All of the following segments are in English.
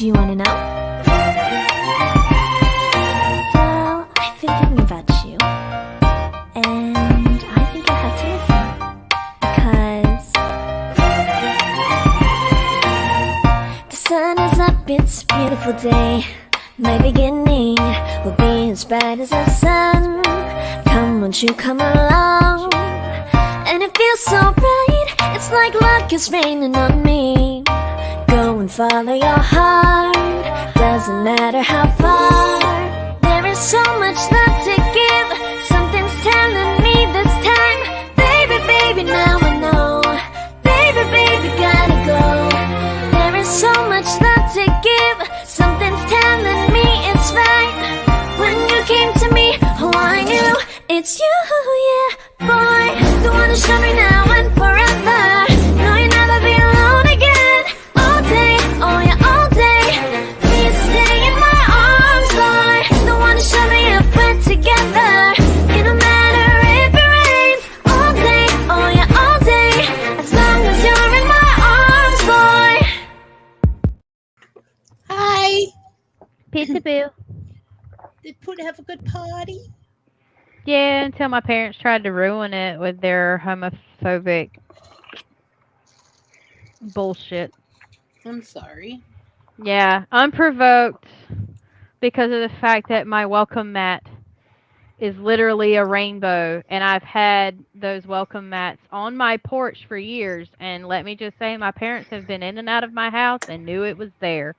Do you want to know? Well, I've been thinking about you. And I think you'll have to listen. Because the sun is up, it's a beautiful day. My beginning will be as bright as the sun. Come, won't you come along? And it feels so bright, it's like luck is raining on me. Go and follow your heart, doesn't matter how far. There is so much love to give, something's telling me this time. Baby, baby, now I know. Baby, baby, gotta go. There is so much love to give, something's telling me it's right. When you came to me, oh I knew it's you, yeah, boy. The one to show me now and forever. No, you'll never be alone again. All day, oh yeah, all day. Please stay in my arms, boy. The one to show me if we're together. It don't matter if it rains. All day, oh yeah, all day. As long as you're in my arms, boy. Hi. Peaceaboo. Did Pooh have a good party? Yeah, until my parents tried to ruin it with their homophobic bullshit. I'm sorry. Yeah, unprovoked because of the fact that my welcome mat is literally a rainbow, and I've had those welcome mats on my porch for years, and let me just say my parents have been in and out of my house and knew it was there.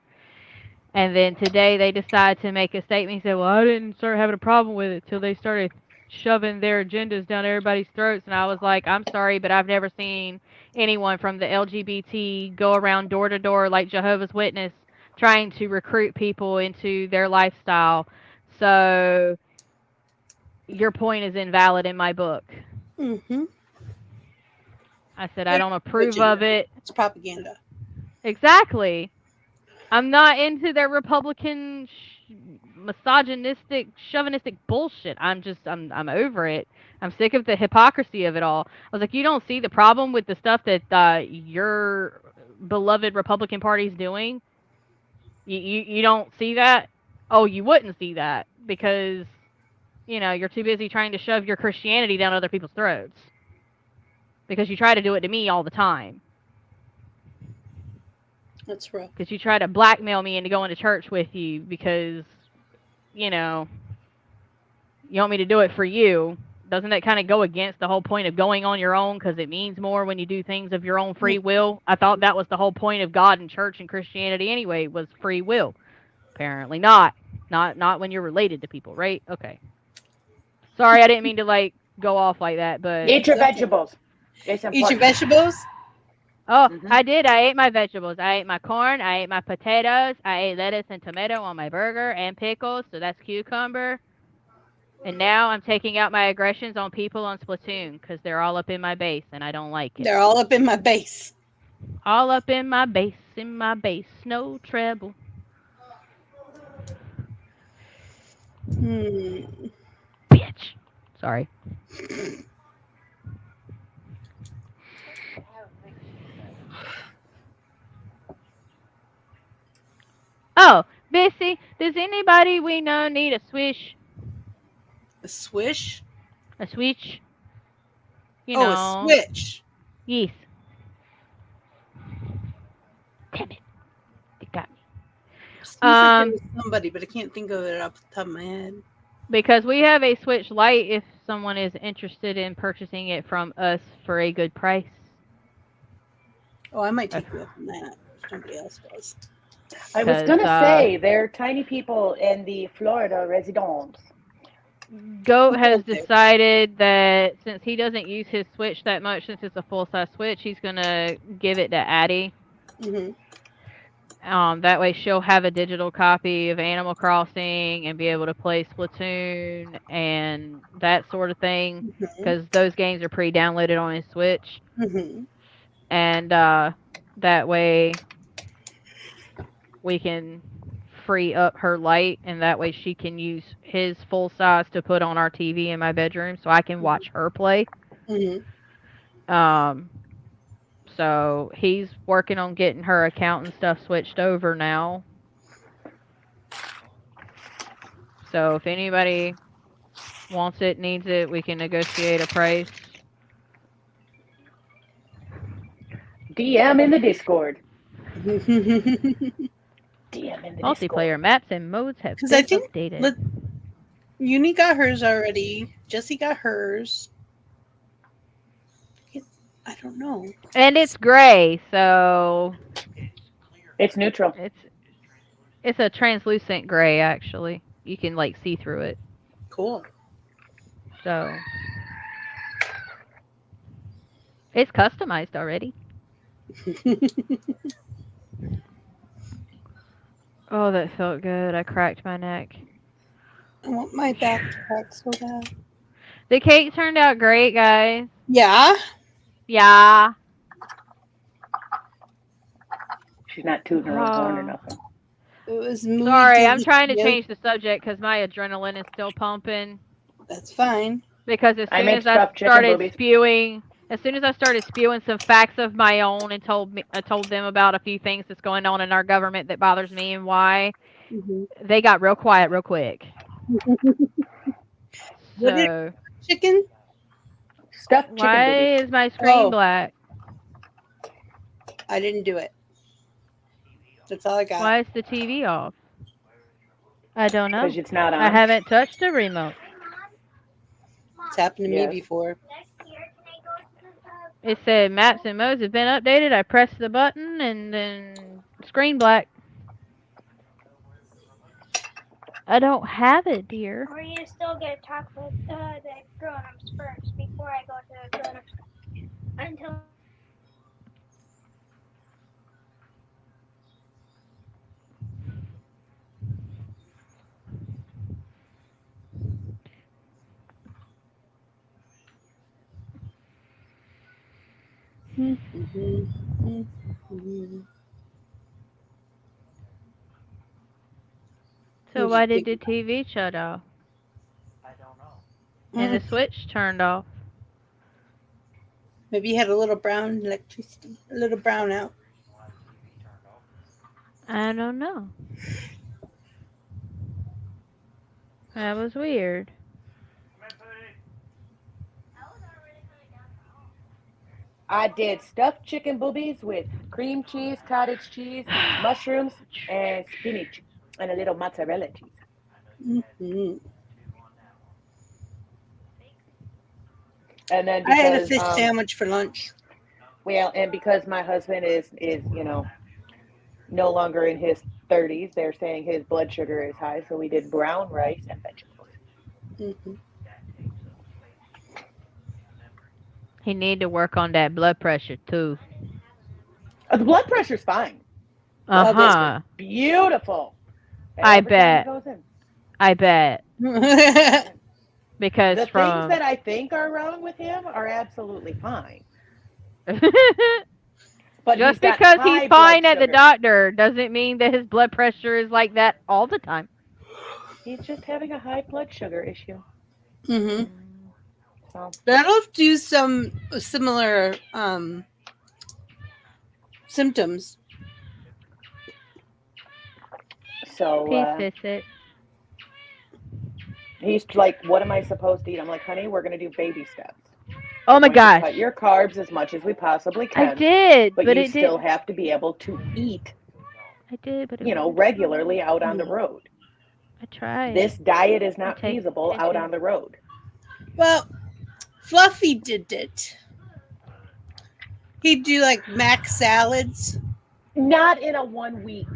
And then today they decided to make a statement and said, well, I didn't start having a problem with it till they started shoving their agendas down everybody's throats. And I was like, I'm sorry, but I've never seen anyone from the LGBT go around door to door like Jehovah's Witness trying to recruit people into their lifestyle. So your point is invalid in my book. Mm-hmm. I said, I don't approve of it. It's propaganda. Exactly. I'm not into their Republican misogynistic, chauvinistic bullshit. I'm over it. I'm sick of the hypocrisy of it all. I was like, you don't see the problem with the stuff that your beloved Republican Party's doing? You don't see that? Oh, you wouldn't see that because, you know, you're too busy trying to shove your Christianity down other people's throats. Because you try to do it to me all the time. That's rough. Because you try to blackmail me into going to church with you because, you know, you want me to do it for you. Doesn't that kind of go against the whole point of going on your own because it means more when you do things of your own free will? I thought that was the whole point of God and church and Christianity anyway, was free will. Apparently not. Not when you're related to people, right? Okay. Sorry, I didn't mean to, like, go off like that, but... Eat your vegetables. Eat your vegetables? Oh, I did. I ate my vegetables. I ate my corn. I ate my potatoes. I ate lettuce and tomato on my burger and pickles, so that's cucumber. And now I'm taking out my aggressions on people on Splatoon because they're all up in my base, and I don't like it. They're all up in my base. All up in my base, no treble. Bitch. Sorry. Oh, Bessie, does anybody we know need a swish? A swish? A switch? You know. A switch. Yes. Damn it. It got me. Like there was somebody, but I can't think of it off the top of my head. Because we have a Switch Lite if someone is interested in purchasing it from us for a good price. Oh, I might take you up on that if somebody else does. I was going to say, they're tiny people in the Florida residence. Goat has decided that since he doesn't use his Switch that much, since it's a full-size Switch, he's going to give it to Addie. Mm-hmm. That way she'll have a digital copy of Animal Crossing and be able to play Splatoon and that sort of thing, because those games are pre-downloaded on his Switch. And that way we can free up her light, and that way she can use his full size to put on our TV in my bedroom so I can watch her play. So he's working on getting her account and stuff switched over now. So if anybody wants it, needs it, we can negotiate a price. DM in the Discord. DM in the Multiplayer Discord. maps and modes have Because been I think updated. Uni got hers already. Jessie got hers. I don't know. And it's gray, so It's neutral. it's a translucent gray actually. You can like see through it. Cool. So it's customized already. Oh, that felt good. I cracked my neck. I want my back to crack so bad. The cake turned out great, guys. Yeah. Yeah. She's not tooting her own horn or nothing. It was Sorry, I'm trying to change the subject because my adrenaline is still pumping. That's fine. Because as soon as I started spewing some facts of my own and I told them about a few things that's going on in our government that bothers me and why, they got real quiet real quick. So, chicken? Stuffed chicken. Why is my screen black? I didn't do it. That's all I got. Why is the TV off? I don't know. Because it's not on. I haven't touched the remote. It's happened to me before. It said maps and modes have been updated. I pressed the button and then screen black. I don't have it, dear. Or you still get to talk with the grown-ups first before I go to the grown-ups until. So why did the TV shut off? I don't know. And the switch turned off. Maybe you had a little brown electricity, a little brown out. I don't know. That was weird. I did stuffed chicken boobies with cream cheese, cottage cheese, mushrooms, and spinach, and a little mozzarella cheese. And then I had a fish sandwich for lunch. Well, and because my husband is no longer in his 30s, they're saying his blood sugar is high, so we did brown rice and vegetables. He need to work on that blood pressure too. The blood pressure's fine. Beautiful. I bet. Because the things that I think are wrong with him are absolutely fine. But just because he's fine at the doctor doesn't mean that his blood pressure is like that all the time. He's just having a high blood sugar issue. So that'll do some similar symptoms. So he's like, what am I supposed to eat? I'm like, honey, we're going to do baby steps. Oh my gosh. Cut your carbs as much as we possibly can. I did, but you still have to be able to eat. I did, but regularly out on the road. I tried. This diet is not feasible out on the road. Well, Fluffy did it. He'd do like mac salads. Not in a 1 week.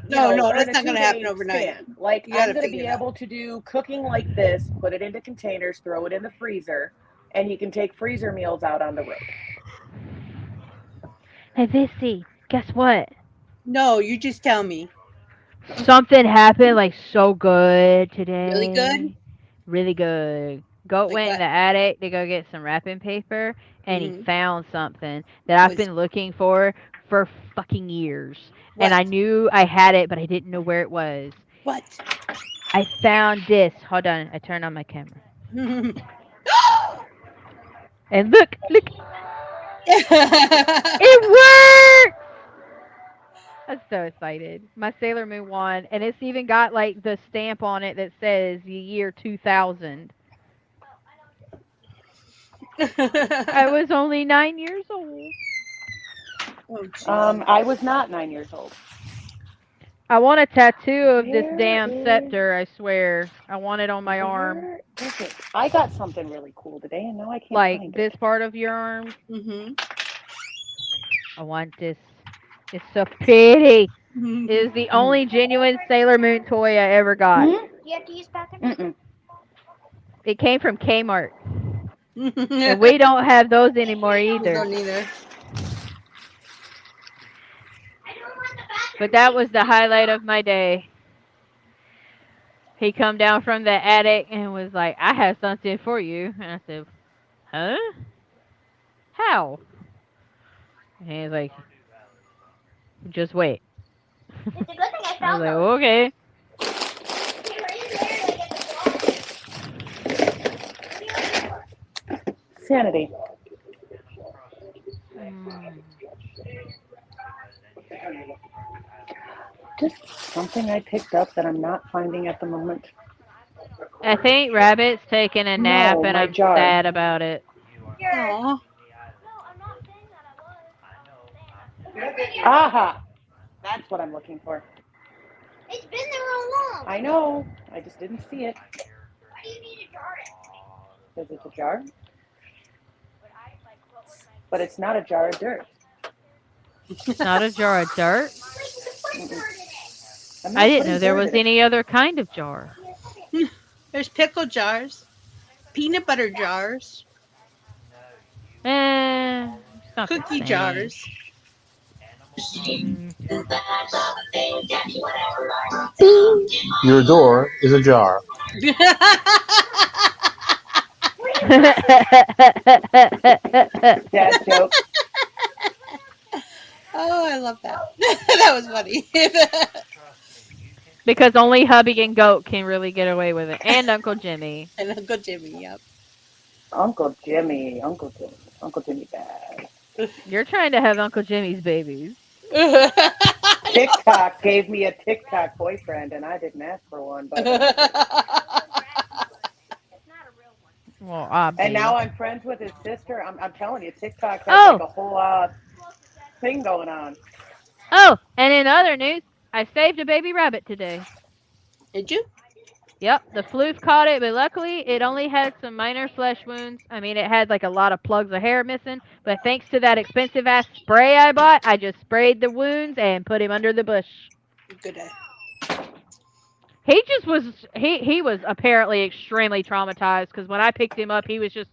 No, that's not going to happen overnight. Like, I'm going to be able to do cooking like this, put it into containers, throw it in the freezer, and he can take freezer meals out on the road. Hey, Vissy, guess what? No, you just tell me. Something happened like so good today. Really good? Really good. Goat went in the attic to go get some wrapping paper, and he found something that I've been looking for fucking years. What? And I knew I had it, but I didn't know where it was. What? I found this. Hold on. I turned on my camera. And look. It worked! I'm so excited. My Sailor Moon won, and it's even got like the stamp on it that says the year 2000. I was only 9 years old. Oh, geez. I was not 9 years old. I want a tattoo of this Where damn is- scepter, I swear. I want it on my arm. Where is it? I got something really cool today, and now I can't Like find this it. part of your arm. Mm-hmm. I want this. It's so pretty. It is the only genuine Sailor Moon toy I ever got. Hmm? Do you have to use bathroom? Mm-mm. It came from Kmart. And we don't have those anymore We either. don't either. But that was the highlight of my day. He come down from the attic and was like, I have something for you. And I said, huh? How? And he's like, just wait. It's a good thing I I was found like, those. okay. They were in there, like, at the Sanity. Just something I picked up that I'm not finding at the moment. I think Rabbit's taking a nap No, and my I'm jar. sad about it. Aw. No, I'm not saying that I was. Aha! That's what I'm looking for. It's been there all along. I know. I just didn't see it. Why do you need a jar? Because it's a jar. But it's not a jar of dirt. It's not a jar of dirt. I'm not I didn't putting know there dirt was in it. any other kind of jar. There's pickle jars, peanut butter jars, It's not the cookie same. jars. Your door is ajar. Dad joke. Oh, I love that. That was funny. Because only Hubby and Goat can really get away with it. And Uncle Jimmy. And Uncle Jimmy, yep. Uncle Jimmy bad. You're trying to have Uncle Jimmy's babies. TikTok gave me a TikTok boyfriend, and I didn't ask for one. But Well, obviously. and now I'm friends with his sister. I'm telling you, TikTok has Oh. like a whole thing going on. Oh, and in other news, I saved a baby rabbit today. Did you? Yep, the floof caught it, but luckily it only had some minor flesh wounds. I mean, it had like a lot of plugs of hair missing, but thanks to that expensive ass spray I bought, I just sprayed the wounds and put him under the bush. Good day. He just was he was apparently extremely traumatized because when I picked him up, he was just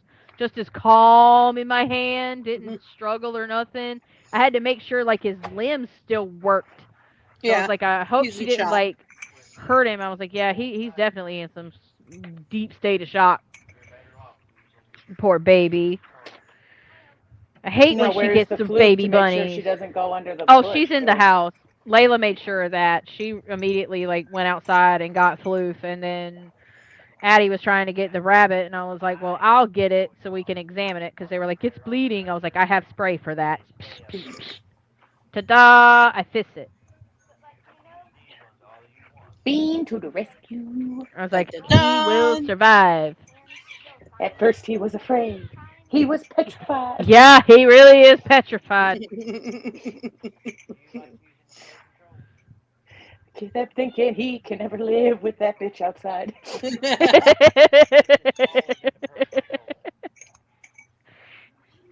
as calm in my hand, didn't struggle or nothing. I had to make sure like his limbs still worked. So I was like, I hope He's you in didn't shock. like hurt him. I was like, yeah, he's definitely in some deep state of shock. Poor baby. I hate when she where's gets the some flute baby to make bunnies. sure she doesn't go under the Oh, bush, she's in the so- house. Layla made sure of that. She immediately like went outside and got Floof, and then Addie was trying to get the rabbit, and I was like, well, I'll get it so we can examine it because they were like, it's bleeding. I was like, I have spray for that. Ta-da! I fixed it. Bean to the rescue. I was like, he Dun-dun-dun. will survive. At first he was afraid. He was petrified. Yeah, he really is petrified. Kept thinking he can never live with that bitch outside.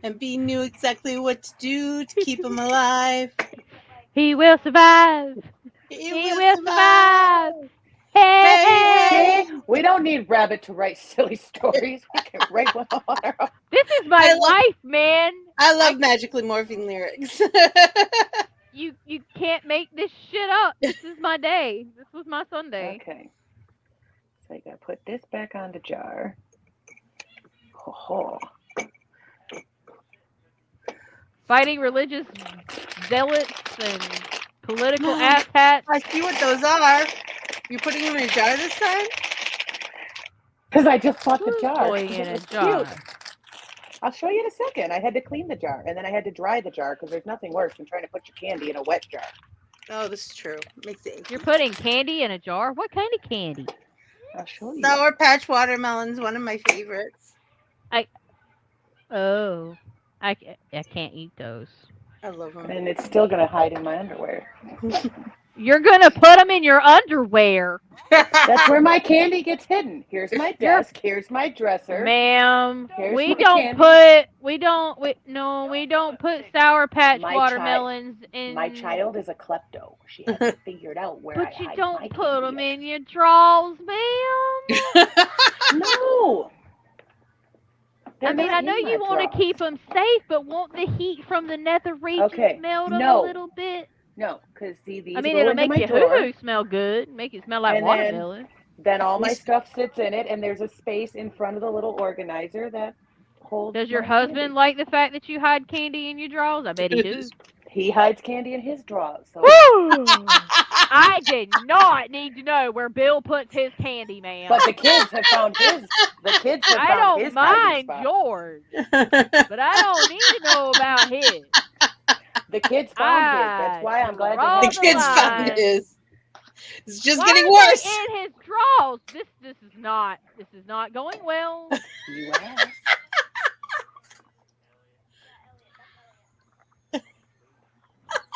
And B knew exactly what to do to keep him alive. He will survive. He will survive. Hey. See? We don't need Rabbit to write silly stories. We can write one on our own. This is my life, man. I love magically morphing lyrics. You can't make this shit up. This is my day. This was my Sunday. Okay. So I gotta put this back on the jar. Ho-ho. Fighting religious zealots and political asshats. I see what those are. You're putting them in a jar this time? Because I just bought the Who's jar. going because in it a was jar? cute. I'll show you in a second. I had to clean the jar, and then I had to dry the jar because there's nothing worse than trying to put your candy in a wet jar. Oh, this is true. Makes it You're putting candy in a jar? What kind of candy? I'll show you. Sour Patch watermelon's one of my favorites. Oh, I can't eat those. I love them. And it's still gonna hide in my underwear. You're gonna put them in your underwear, That's where my candy gets hidden. Here's my desk. Here's my dresser. ma'am. Here's We my don't candy. we don't put Sour Patch My watermelons in. My child is a klepto. She hasn't figured out where I But you hide don't my put candy them yet. in your drawers, ma'am. No. I mean, I know you want to to keep them safe, but won't the heat from the nether regions Okay, melt them no. a little bit? No, because see, these I mean, go it'll into make my your drawer. hoo-hoo smell good, make it smell like And watermelon. Then all my stuff sits in it, and there's a space in front of the little organizer that holds. Does your my husband candy. like the fact that you hide candy in your drawers? I bet he do. He hides candy in his drawers. So Woo! I did not need to know where Bill puts his candy, man. but the kids have found his. The kids have I found don't his hiding mind spot. yours, but I don't need to know about his. The kids found his. That's why I'm glad draw they The the kids line. found his. It's just Why getting are worse. they in his drawers? This is not going well. You asked.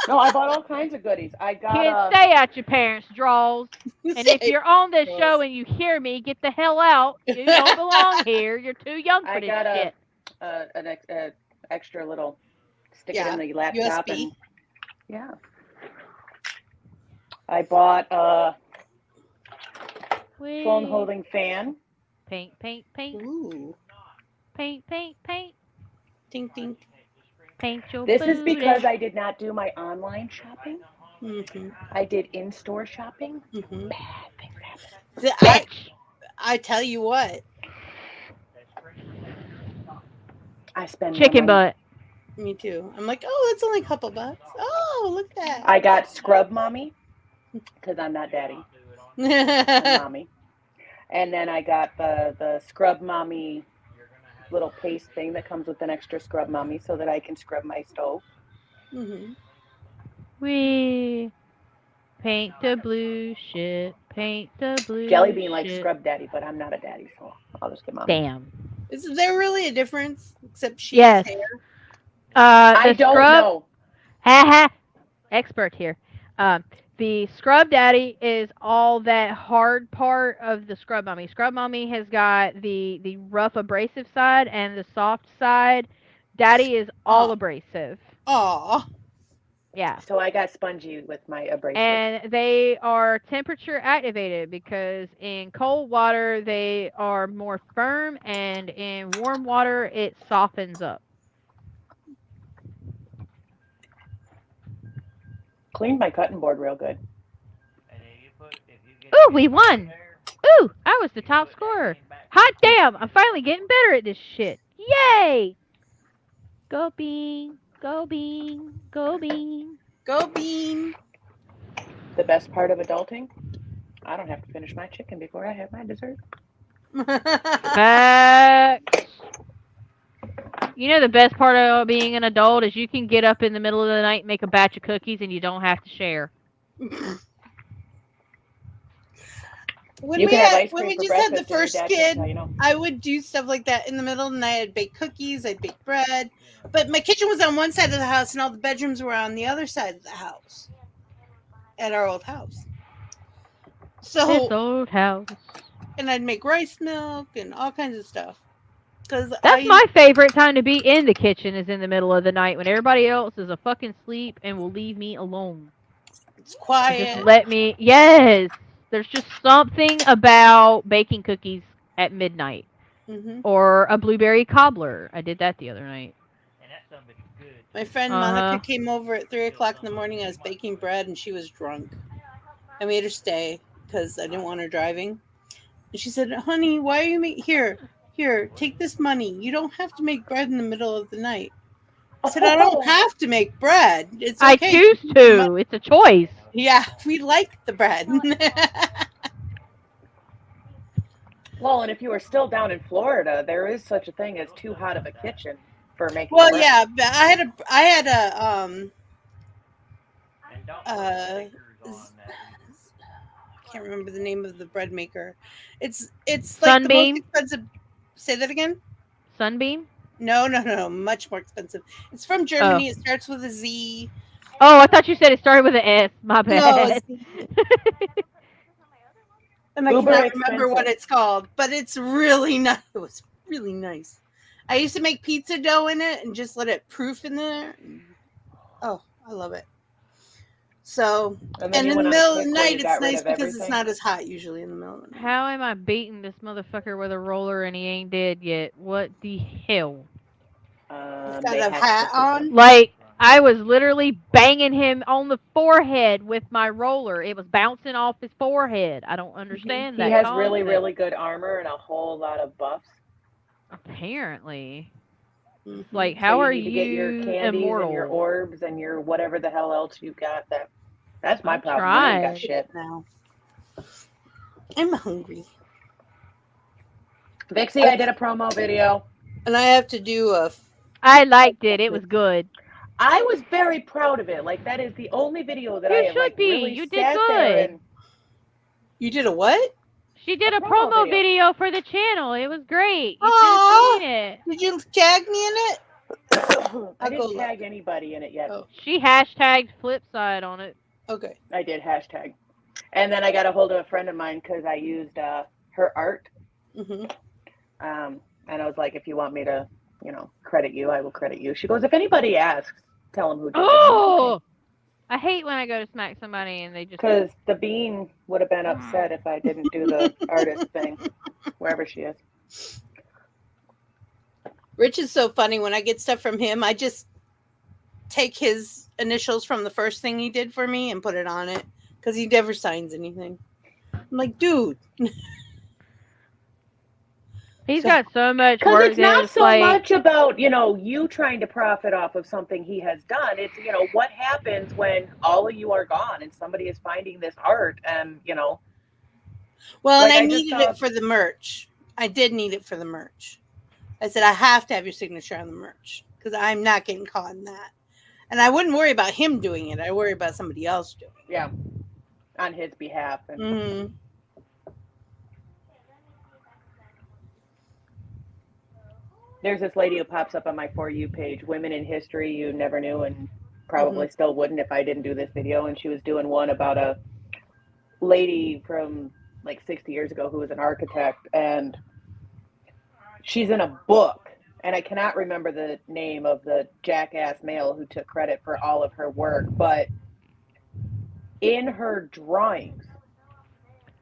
No, I bought all kinds of goodies. I got Kids, stay out your parents' drawers. And if you're on this Yes. show and you hear me, get the hell out. You don't belong here. You're too young for I this got shit. an extra little stick it Yeah, in the laptop USB. and yeah. I bought a phone holding fan. Paint. Ooh. Paint. Tink, tink. Paint your This is booty. because I did not do my online shopping. Mm-hmm. I did in-store shopping. Mm-hmm. Bad things happened. Bitch. I tell you what. I spend my Chicken money. butt. Me too. I'm like, oh, it's only a couple bucks. Oh, look at that. I got Scrub Mommy because I'm not daddy. I'm mommy. And then I got the Scrub Mommy little paste thing that comes with an extra Scrub Mommy so that I can scrub my stove. Mm-hmm. We paint the blue shit. Paint the blue Jelly Bean likes shit. Scrub Daddy, but I'm not a daddy, so I'll just get mommy. Damn. Is there really a difference? Except she Yes. has hair. I The don't scrub, know. Ha. Expert here. The Scrub Daddy is all that hard part of the Scrub Mommy. Scrub Mommy has got the rough abrasive side and the soft side. Daddy is all abrasive. Aw. Yeah. So I got spongy with my abrasive. And they are temperature activated because in cold water they are more firm and in warm water it softens up. Cleaned my cutting board real good. Ooh, we won! Ooh, I was the top scorer. Hot damn, I'm finally getting better at this shit. Yay! Go Bean, go Bean, go Bean. Go Bean. The best part of adulting, I don't have to finish my chicken before I have my dessert. Facts. You know the best part of being an adult is you can get up in the middle of the night and make a batch of cookies and you don't have to share. When You we can have had, ice when cream we for just had the breakfast and your first dad kid, can tell you no. I would do stuff like that in the middle of the night. I'd bake cookies, I'd bake bread. But my kitchen was on one side of the house and all the bedrooms were on the other side of the house. At our old house. This So, old house. and I'd make rice milk and all kinds of stuff. That's my favorite time to be in the kitchen is in the middle of the night when everybody else is a fucking sleep and will leave me alone. It's quiet. Just let me. Yes. There's just something about baking cookies at midnight. Mm-hmm. Or a blueberry cobbler. I did that the other night. And that son of a bitch is good. My friend Monica came over at 3 o'clock in the morning. I was baking bread and she was drunk. I made her stay because I didn't want her driving. And she said, honey, why are you making... Here, take this money. You don't have to make bread in the middle of the night. I said, I don't have to make bread. It's okay. I choose to. It's a choice. Yeah, we like the bread. Well, and if you are still down in Florida, there is such a thing as too hot of a kitchen for making Well, bread. yeah, but I had a I can't remember the name of the bread maker. It's like the most Sunbeam? expensive. Say that again. Sunbeam? No, much more expensive. It's from Germany. It starts with a Z. Oh, I thought you said it started with an S. My No, a bad. Z. And I Uber cannot remember what expensive. it's called, but it's really nice. It was really nice. I used to make pizza dough in it and just let it proof in there. Oh, I love it. So, And and then you in the went on a middle of the kick where you night, it's got rid nice of because it's everything. not as hot usually in the middle of the night. How am I beating this motherfucker with a roller and he ain't dead yet? What the hell? He's got They a hacked hat the system. on. Like, I was literally banging him on the forehead with my roller. It was bouncing off his forehead. I don't understand He that has concept. really, really good armor and a whole lot of buffs. Apparently. Mhm. Like, So how you are need to get your you candies immortal? and your orbs and your whatever the hell else you got. That's my I'm problem. I ain't got trying. shit. Now, I'm hungry, Vixie, I did a promo video. and I have to do a. I liked it. It was good. I was very proud of it. Like, that is the only video that You I have, should like, be. really You did sat there good. and... You did a what? She did A a promo promo video. video for the channel. It was great. You should Aw. have seen it. Did you tag me in it? I I'll go didn't look. tag anybody in it yet. Oh, She hashtagged Flipside on it. okay. I did hashtag. And then I got a hold of a friend of mine because I used her art. Mm-hmm. And I was like, if you want me to, credit you, I will credit you. She goes, if anybody asks, tell them who did it. Oh! I hate when I go to smack somebody and they just. Because the bean would have been upset if I didn't do the artist thing, wherever she is. Rich is so funny. When I get stuff from him, I just take his initials from the first thing he did for me and put it on it because he never signs anything. I'm like, dude. He's got so much Because work it's that not it's so like. much about, you trying to profit off of something he has done. It's, what happens when all of you are gone and somebody is finding this art and, Well, Like, and I I just needed saw- it for the merch. I did need it for the merch. I said, I have to have your signature on the merch because I'm not getting caught in that. And I wouldn't worry about him doing it. I worry about somebody else doing it. Yeah, on his behalf. And Mm-hmm. there's this lady who pops up on my For You page, Women in History You Never Knew and probably still wouldn't if I didn't do this video. And she was doing one about a lady from like 60 years ago who was an architect. And she's in a book. And I cannot remember the name of the jackass male who took credit for all of her work. But in her drawings.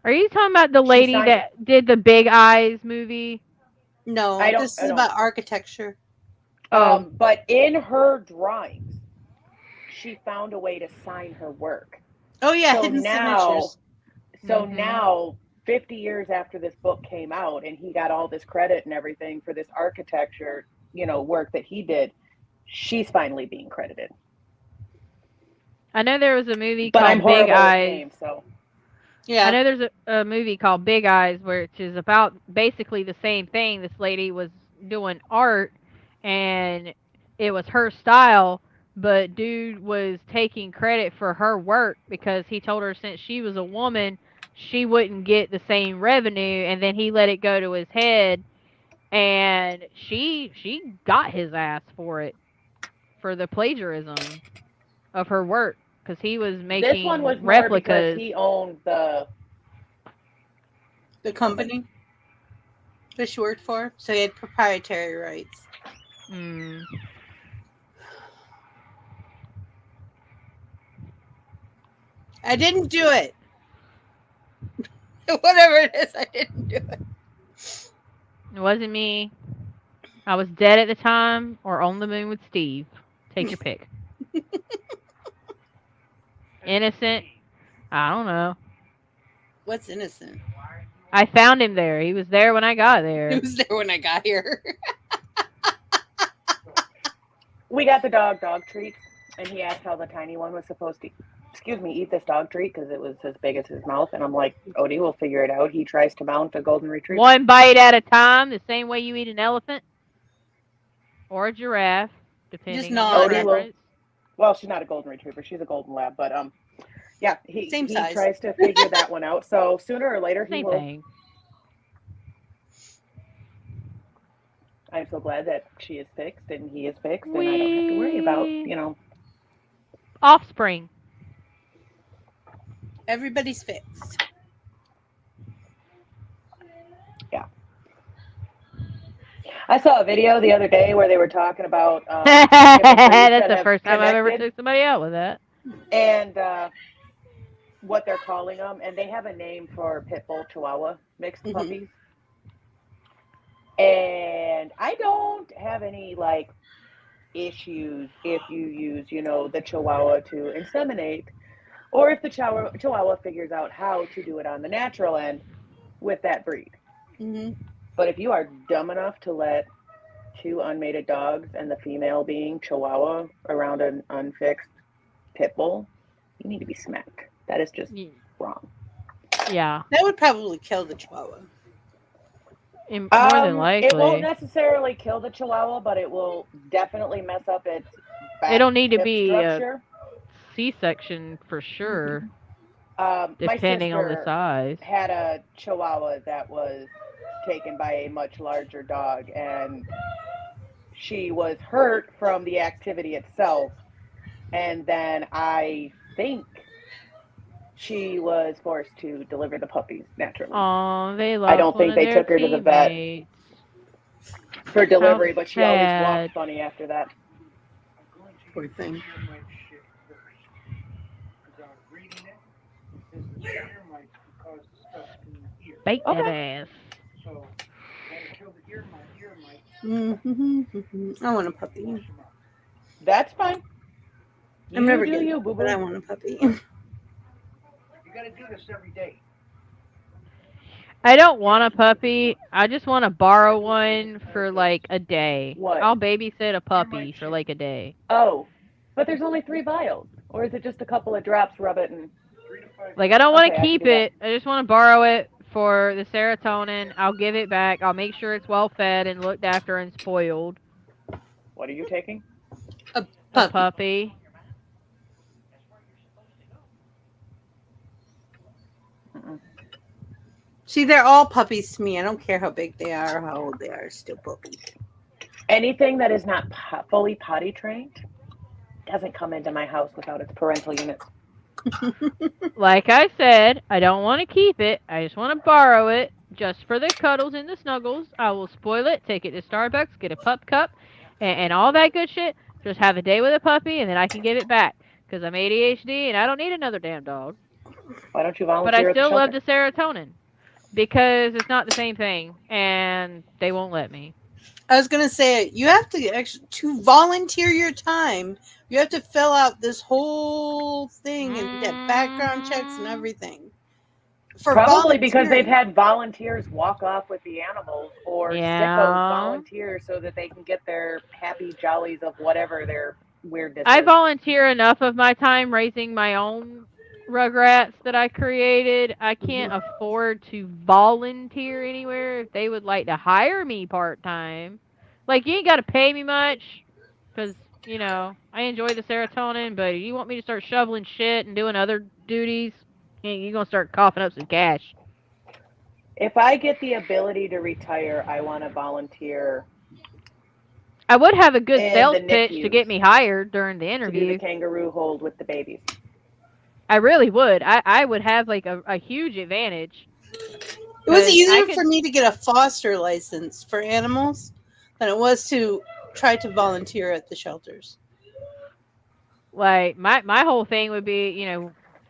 Are you talking about the lady that did the Big Eyes movie? No, this is about architecture. But in her drawings, she found a way to sign her work. Oh yeah, so hidden now, signatures. Now, 50 years after this book came out, and he got all this credit and everything for this architecture, work that he did, she's finally being credited. I know there was a movie But called I'm Big horrible with Eyes. names, so. Yeah. I know there's a movie called Big Eyes, which is about basically the same thing. This lady was doing art, and it was her style, but dude was taking credit for her work because he told her since she was a woman, she wouldn't get the same revenue, and then he let it go to his head, and she got his ass for it, for the plagiarism of her work. Because he was making This one was replicas. more because he owned the company that she worked for, so he had proprietary rights. Mm. I didn't do it. Whatever it is, I didn't do it. It wasn't me. I was dead at the time or on the moon with Steve. Take your pick. Innocent? I don't know. What's innocent? I found him there. He was there when I got there. He was there when I got here. We got the dog treats, and he asked how the tiny one was supposed to, eat this dog treat because it was as big as his mouth. And I'm like, Odie will figure it out. He tries to mount a golden retriever. One bite at a time, the same way you eat an elephant or a giraffe, depending on your preference. Well, she's not a golden retriever. She's a golden lab, but yeah, he Same size. tries to figure that one out. So sooner or later he Same will. thing. I'm so glad that she is fixed and he is fixed, and I don't have to worry about, Offspring. Everybody's fixed. Yeah. I saw a video the other day where they were talking about That's the first time I've ever took somebody out with that. And what they're calling them, and they have a name for pit bull chihuahua mixed puppies. And I don't have any issues if you use, the chihuahua to inseminate, or if the chihuahua figures out how to do it on the natural end with that breed. But if you are dumb enough to let two unmated dogs and the female being chihuahua around an unfixed pit bull, you need to be smacked. That is just wrong. Yeah. That would probably kill the chihuahua. More than likely. It won't necessarily kill the chihuahua, but it will definitely mess up its back It'll need to hip be structure. a C-section for sure, My depending on the sister size. had a chihuahua that was taken by a much larger dog, and she was hurt from the activity itself, and then I think she was forced to deliver the puppies naturally. Oh, they lost I don't think they took her to the vet for delivery, but she always walked funny after that. Poor thing. Bait that ass. I want a puppy. That's fine. I'm never do getting you, it, boo but boo. I want a puppy. You gotta do this every day. I don't want a puppy. I just want to borrow one for a day. What? I'll babysit a puppy for a day. Oh, but there's only 3 vials, or is it just a couple of drops? Rub it and. I don't want Okay, to I can keep do that. it. I just want to borrow it for the serotonin. I'll give it back. I'll make sure it's well fed and looked after and spoiled. What are you taking? A puppy. See, they're all puppies to me. I don't care how big they are or how old they are. Still puppies. Anything that is not fully potty trained doesn't come into my house without its parental unit. Like I said, I don't want to keep it. I just want to borrow it just for the cuddles and the snuggles. I will spoil it, take it to Starbucks, get a pup cup, and all that good shit. Just have a day with a puppy, and then I can give it back. Because I'm ADHD, and I don't need another damn dog. Why don't you But volunteer I at the still love shelter? the serotonin. Because it's not the same thing, and they won't let me. I was gonna say you have to volunteer your time. You have to fill out this whole thing and get background checks and everything. Probably because they've had volunteers walk off with the animals, or sickos volunteer so that they can get their happy jollies of whatever their weirdness I is. volunteer enough of my time raising my own Rugrats that I created. I can't afford to volunteer anywhere. If they would like to hire me part-time, you ain't got to pay me much because, I enjoy the serotonin, but you want me to start shoveling shit and doing other duties, you're going to start coughing up some cash. If I get the ability to retire, I want to volunteer. I would have a good in sales the pitch to NICUs get me hired during the to do interview. the kangaroo hold with the babies. I really would. I would have a huge advantage. It was easier for me to get a foster license for animals than it was to try to volunteer at the shelters. My whole thing would be,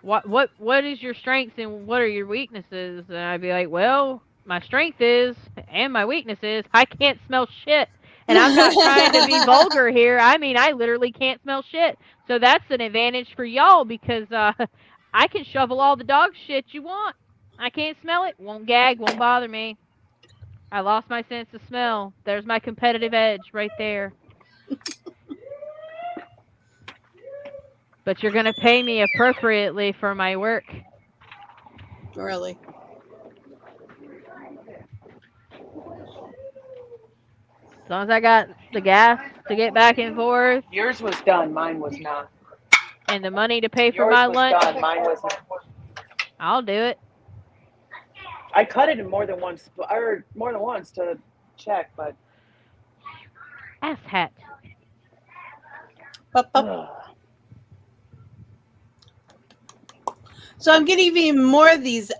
what is your strengths and what are your weaknesses? And I'd be like, well, my strength is, and my weakness is, I can't smell shit. And I'm not trying to be vulgar here. I mean, I literally can't smell shit. So that's an advantage for y'all because I can shovel all the dog shit you want. I can't smell it. Won't gag. Won't bother me. I lost my sense of smell. There's my competitive edge right there. But you're going to pay me appropriately for my work. Really? As long as I got the gas to get back and forth. Yours was done. Mine was not. and the money to pay for Yours my was lunch, gone. Mine was. I'll do it. I cut it in more than once to check, but. Ass hat. So I'm getting even more of these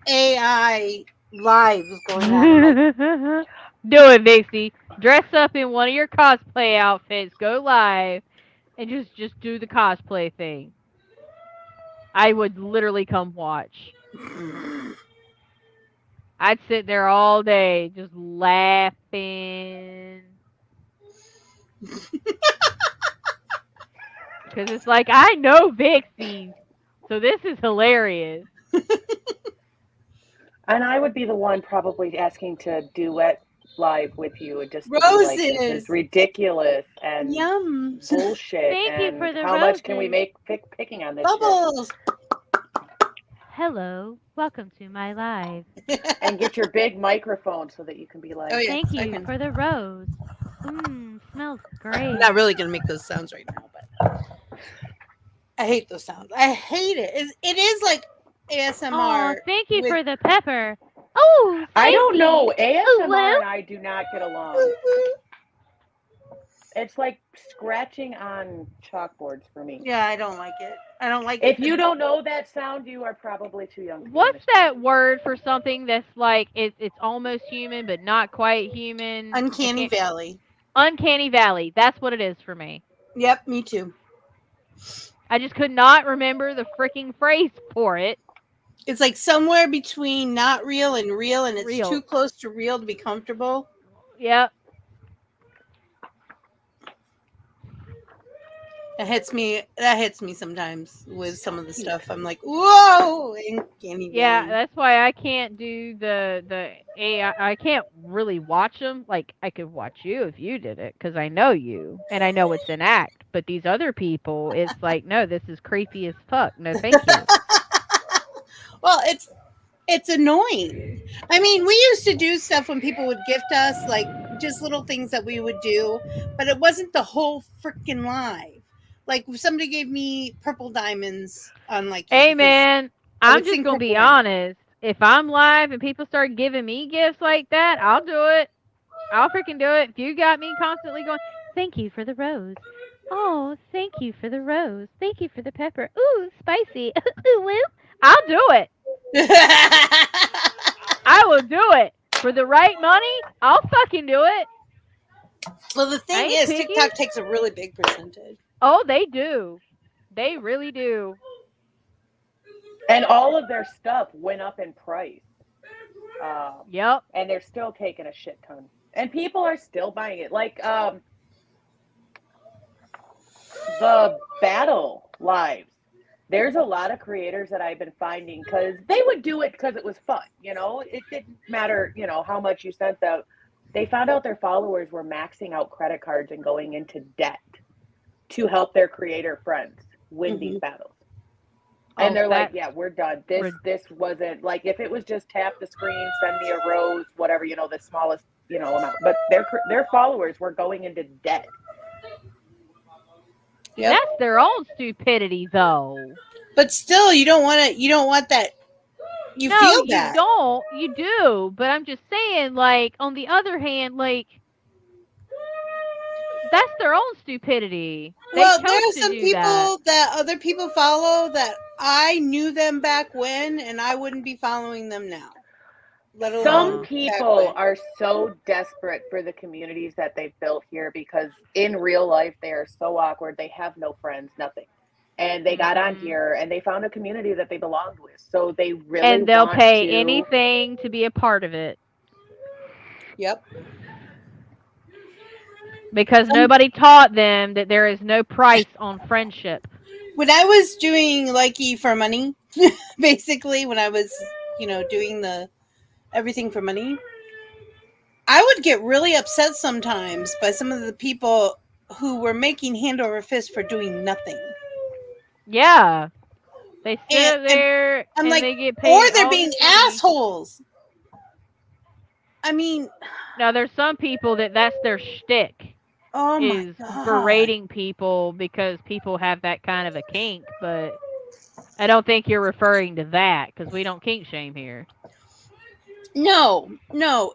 AI lives going on. Do it, Vixie. Dress up in one of your cosplay outfits. Go live, and just do the cosplay thing. I would literally come watch. I'd sit there all day just laughing. Because it's like, I know Vixie, so this is hilarious. And I would be the one probably asking to duet live with you and just to be like, this Roses. is ridiculous and Yum. bullshit. Thank you and for the how much can we roses. make picking on this shit? Bubbles. Hello, welcome to my live. And get your big microphone so that you can be like, Oh, yeah. Thank you Second. for the rose. Smells great. I'm not really going to make those sounds right now, but I hate those sounds. I hate it. It is like ASMR. Oh, thank you with- for the pepper. Oh, I don't spicy. know. ASMR well. and I do not get along. It's like scratching on chalkboards for me. Yeah, I don't like it. I don't like If it. you don't know that sound, you are probably too young. To What's understand. that word for something that's like it's almost human but not quite human? Uncanny Valley. Uncanny Valley. That's what it is for me. Yep, me too. I just could not remember the freaking phrase for it. It's like somewhere between not real, and it's Real. too close to real to be comfortable. Yep. That hits me sometimes with some of the stuff. I'm like, whoa, uncanny Yeah, valley. that's why I can't do the AI. I can't really watch them. Like, I could watch you if you did it, because I know you, and I know it's an act. But these other people, it's like, no, this is creepy as fuck. No, thank you. Well, it's annoying. I mean, we used to do stuff when people would gift us, like, just little things that we would do, but it wasn't the whole freaking live. Like, if somebody gave me purple diamonds on, like, Hey, because man, I I'm would just sing going to be Purple Rain. honest. If I'm live and people start giving me gifts like that, I'll do it. I'll freaking do it. If you got me constantly going, thank you for the rose. Oh, thank you for the rose. Thank you for the pepper. Ooh, spicy. Ooh, woo. I'll do it. I will do it. For the right money, I'll fucking do it. Well, the thing ain't is, picky. TikTok takes a really big percentage. Oh, they do. They really do. And all of their stuff went up in price. Yep. And they're still taking a shit ton. And people are still buying it. Like the battle lives. There's a lot of creators that I've been finding because they would do it because it was fun. You know, it didn't matter, you know, how much you sent out. They found out their followers were maxing out credit cards and going into debt to help their creator friends win these battles. And they're like, yeah, we're done. This wasn't like, if it was just tap the screen, send me a rose, whatever, you know, the smallest, you know, amount. But their followers were going into debt. Yep. That's their own stupidity, though. But still, you don't want that. You feel that. You don't. You do. But I'm just saying, like, on the other hand, like, that's their own stupidity. Well, there are some people that other people follow that I knew them back when, and I wouldn't be following them now. Let alone Some people are so desperate for the communities that they've built here because in real life they are so awkward. They have no friends, nothing. And they got on here and they found a community that they belonged with. So they really and they'll want pay to... anything to be a part of it. Yep. Because nobody taught them that there is no price on friendship. When I was doing Likey for money, basically, when I was, you know, doing the everything for money, I would get really upset sometimes by some of the people who were making hand over fist for doing nothing. Yeah. They sit there I'm and like, they get paid. or they're all being this money. assholes. I mean, Now, there's some people that's their shtick. Oh my is god. berating people because people have that kind of a kink, but I don't think you're referring to that because we don't kink shame here. No, no,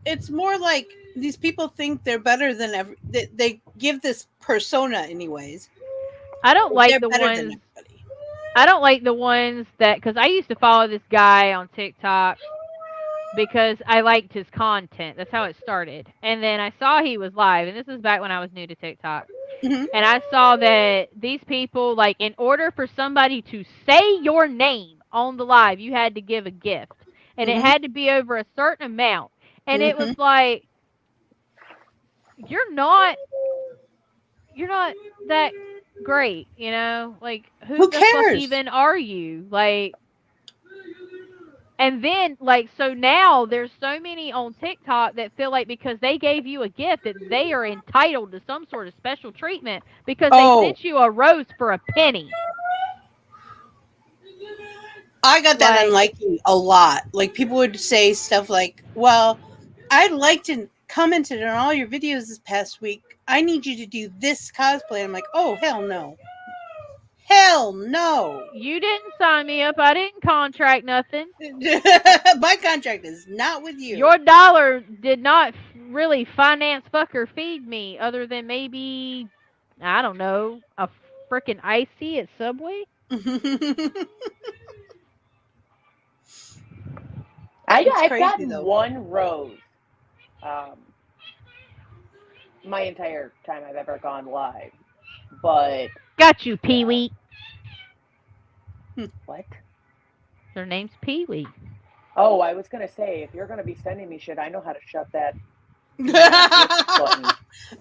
it's more like these people think they're better than they give this persona anyways. I don't Like like they're the better than ones. everybody. I don't like the ones that because I used to follow this guy on TikTok because I liked his content. That's how it started. And then I saw he was live, and this is back when I was new to TikTok. Mhm. And I saw that these people, like, in order for somebody to say your name on the live, you had to give a gift. And it Mhm. had to be over a certain amount. And it was Mhm. like, you're not you're not that great, you know? Like, who Who the fuck cares? even are you? Like, and then, like, so now there's so many on TikTok that feel like because they gave you a gift that they are entitled to some sort of special treatment because they Oh, sent you a rose for a penny. I got that Like, unliking a lot. Like people would say stuff like, "Well, I liked and commented on all your videos this past week. I need you to do this cosplay." I'm like, "Oh, hell no. Hell no." you didn't sign me up. I didn't contract nothing. My contract is not with you. Your dollar did not really finance fuck or feed me other than maybe, I don't know, a freaking icy at Subway. It's I've crazy gotten though. one rose um, my entire time I've ever gone live. But Got you, Pee yeah, Wee. what? Their name's Pee Wee. Oh, I was gonna say if you're gonna be sending me shit, I know how to shut that gift button.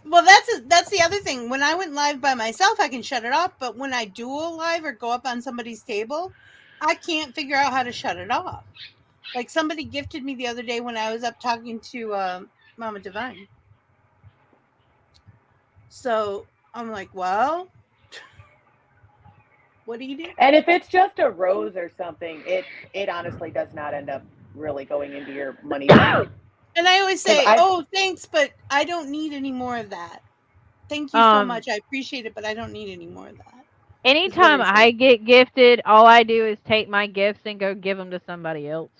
Well, that's the other thing. When I went live by myself, I can shut it off. But when I dual live or go up on somebody's table, I can't figure out how to shut it off. Like somebody gifted me the other day when I was up talking to Mama Divine. So I'm like, well, what do you do? And if it's just a rose or something, it honestly does not end up really going into your money bank. And I always Because say, I've oh, thanks, but I don't need any more of that. Thank you so Um, much. I appreciate it, but I don't need any more of that. Is what Anytime I say. I get gifted, all I do is take my gifts and go give them to somebody else.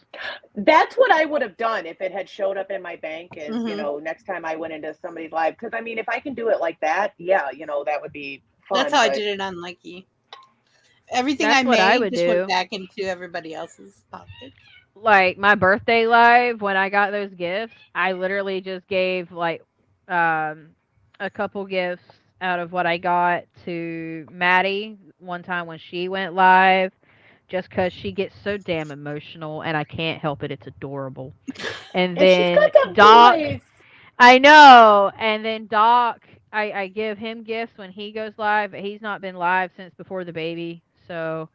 That's what I would have done if it had showed up in my bank is, Mm-hmm. next time I went into somebody's live. Because I mean, if I can do it like that, yeah, that would be That's fun. how I But did it on Likey. Everything I That's what I made would just went do. back into everybody else's pockets. Like my birthday live, when I got those gifts, I literally just gave like um a couple gifts out of what I got to Maddie one time when she went live, just 'cause she gets so damn emotional and I can't help it. It's adorable. And and she's then got that Doc, voice. I know. And then Doc, I give him gifts when he goes live. But he's not been live since before the baby, so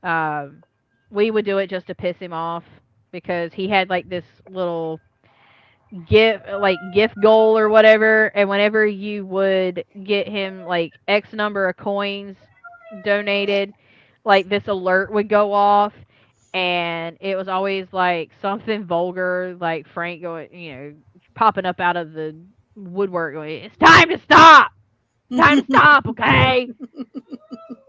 um, we would do it just to piss him off because he had like this little gift goal or whatever, and whenever you would get him like X number of coins donated, like this alert would go off. And it was always like something vulgar, like Frank going, popping up out of the woodwork going, "It's time to stop! Time to stop, okay?"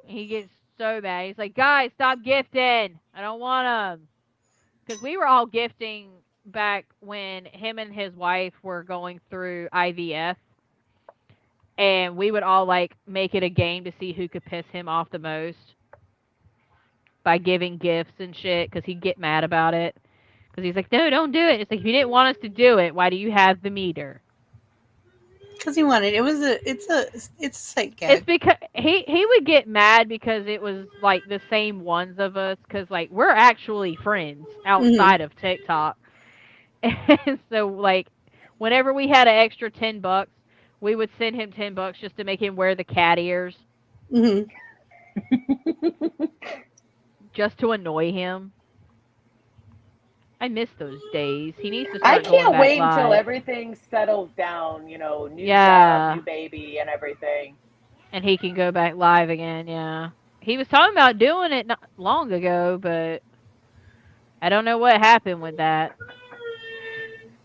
He gets so bad. He's like, "Guys, stop gifting. I don't want them." Because we were all gifting back when him and his wife were going through IVF. And we would all like make it a game to see who could piss him off the most by giving gifts and shit. Because he'd get mad about it. Because he's like, "No, don't do it." It's like, if you didn't want us to do it, why do you have the meter? Because he wanted it's a sight It's gag. because he would get mad because it was like the same ones of us because like we're actually friends Mm-hmm. outside of TikTok, and so like whenever we had an extra $10, we would send him $10 just to make him wear the cat ears Mm-hmm. just to annoy him. I miss those days. He needs to I start going can't back wait until live. everything settles down, new job, Yeah, new baby, and everything. and he can go back live again. Yeah, he was talking about doing it not long ago, but I don't know what happened with that.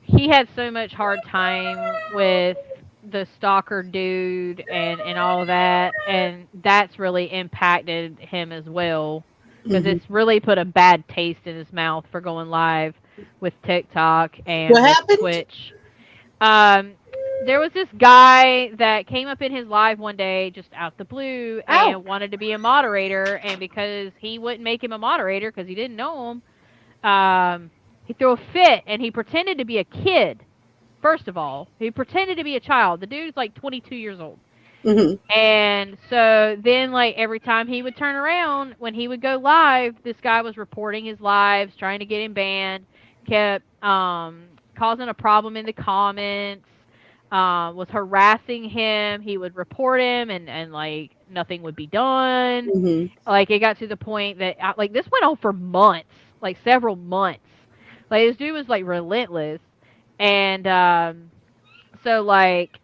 He had so much hard time with the stalker dude and all of that, and that's really impacted him as well because Mhm. it's really put a bad taste in his mouth for going live with TikTok and What with happened? Twitch. Um, there was this guy that came up in his live one day just out the blue Ow! and wanted to be a moderator, and because he wouldn't make him a moderator because he didn't know him, he threw a fit and he pretended to be a kid. First of all, he pretended to be a child. The dude's like 22 years old. Mhm. And so then, like, every time he would turn around, when he would go live, this guy was reporting his lives, trying to get him banned, kept causing a problem in the comments, was harassing him. He would report him, and like, nothing would be done. Mhm. Like, it got to the point that, like, this went on for months, like, several months. Like, this dude was, like, relentless. And so, like,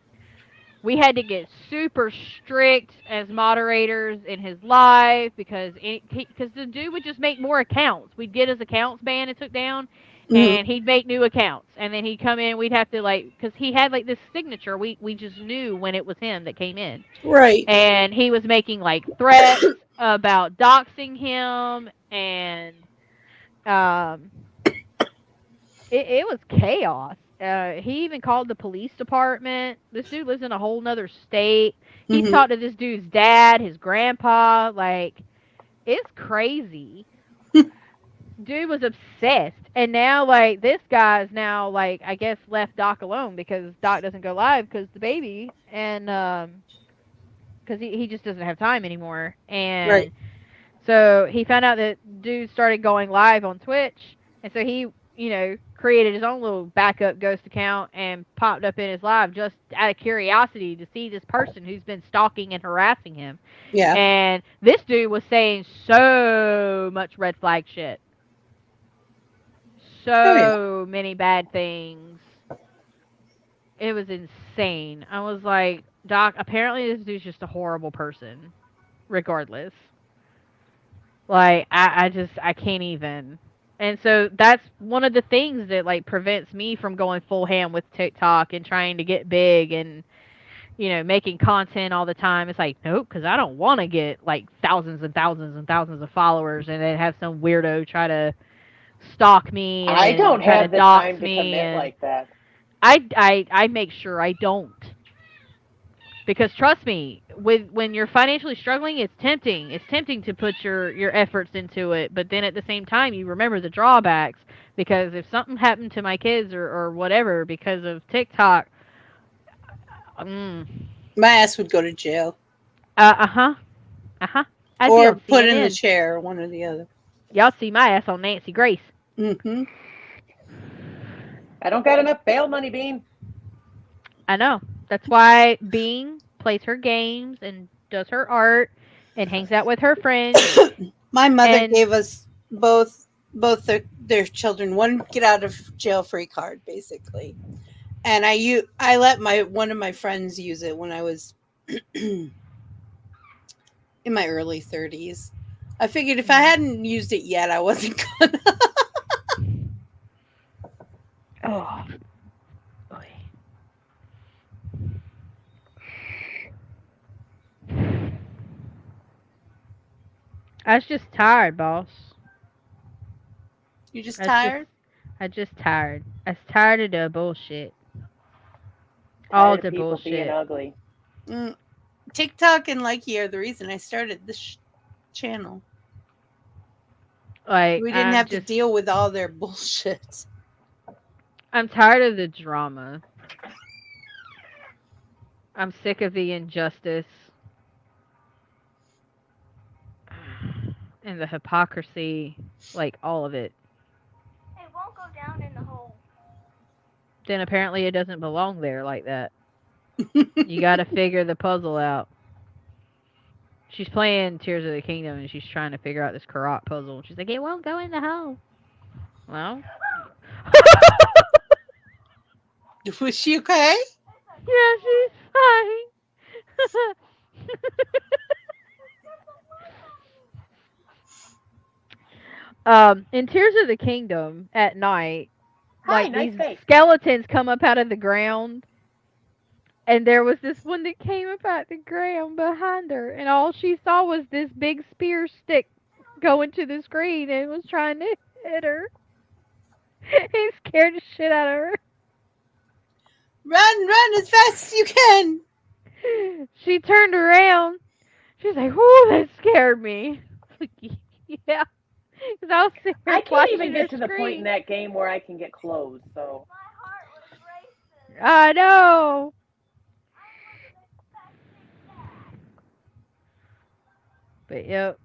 we had to get super strict as moderators in his live because the dude would just make more accounts. We'd get his accounts banned and took down, Mhm. and he'd make new accounts, and then he'd come in. We'd have to, like, because he had like this signature. We just knew when it was him that came in, Right. and he was making like threats about doxing him, and um, it was chaos. He even called the police department. This dude lives in a whole nother state. He Mhm. talked to this dude's dad, his grandpa. Like, it's crazy. Dude was obsessed. And now, like, this guy's now, like, I guess left Doc alone because Doc doesn't go live because the baby. And, because he just doesn't have time anymore. Right. And so he found out that dude started going live on Twitch. And so he, created his own little backup ghost account and popped up in his live just out of curiosity to see this person who's been stalking and harassing him. Yeah. And this dude was saying so much red flag shit. Oh yeah. So many bad things. It was insane. I was like, Doc, apparently this dude's just a horrible person, regardless. Like, I can't even. And so that's one of the things that, like, prevents me from going full ham with TikTok and trying to get big and, making content all the time. It's like, nope, because I don't want to get, like, thousands and thousands and thousands of followers and then have some weirdo try to stalk me and I then don't try to have the dox time to me. commit And like that. I make sure I don't. Because trust me, when you're financially struggling, it's tempting. It's tempting to put your efforts into it, but then at the same time, you remember the drawbacks. Because if something happened to my kids or whatever because of TikTok, mm, My ass would go to jail uh huh, I'd be or on put in the CNN. chair, one or the other. Y'all see my ass on Nancy Grace. Mhm. I don't got enough bail money, Bean. I know. That's why Bean plays her games and does her art and hangs out with her friends. My mother And gave us both their children one get out of jail free card, basically. And I let one of my friends use it when I was in my early 30s. I figured if I hadn't used it yet, I wasn't gonna. oh, boy. I was just tired, boss. You just I was tired? I just tired. I was tired of the bullshit. All Tired of the people being bullshit. ugly. TikTok and Likey are the reason I started this channel. Like, We didn't have to deal with all their bullshit. I'm tired of the drama. I'm sick of the injustice and the hypocrisy, like all of it. It won't go down in the hole. Then apparently it doesn't belong there like that. You gotta figure the puzzle out. She's playing Tears of the Kingdom and she's trying to figure out this Karat puzzle. She's like, it won't go in the hole. Well. Was she okay? Yeah, she's fine. In Tears of the Kingdom at night, Hi, like nice these face. skeletons come up out of the ground And there was this one that came up out the ground behind her, and all she saw was this big spear stick going to the screen and was trying to hit her. It scared the shit out of her. Run as fast as you can. She turned around. She was like, "Whoo, that scared me." Like, yeah, because I was sitting I can't watching even her get to the point in screen. that game where I can get clothes. So I know. But yep,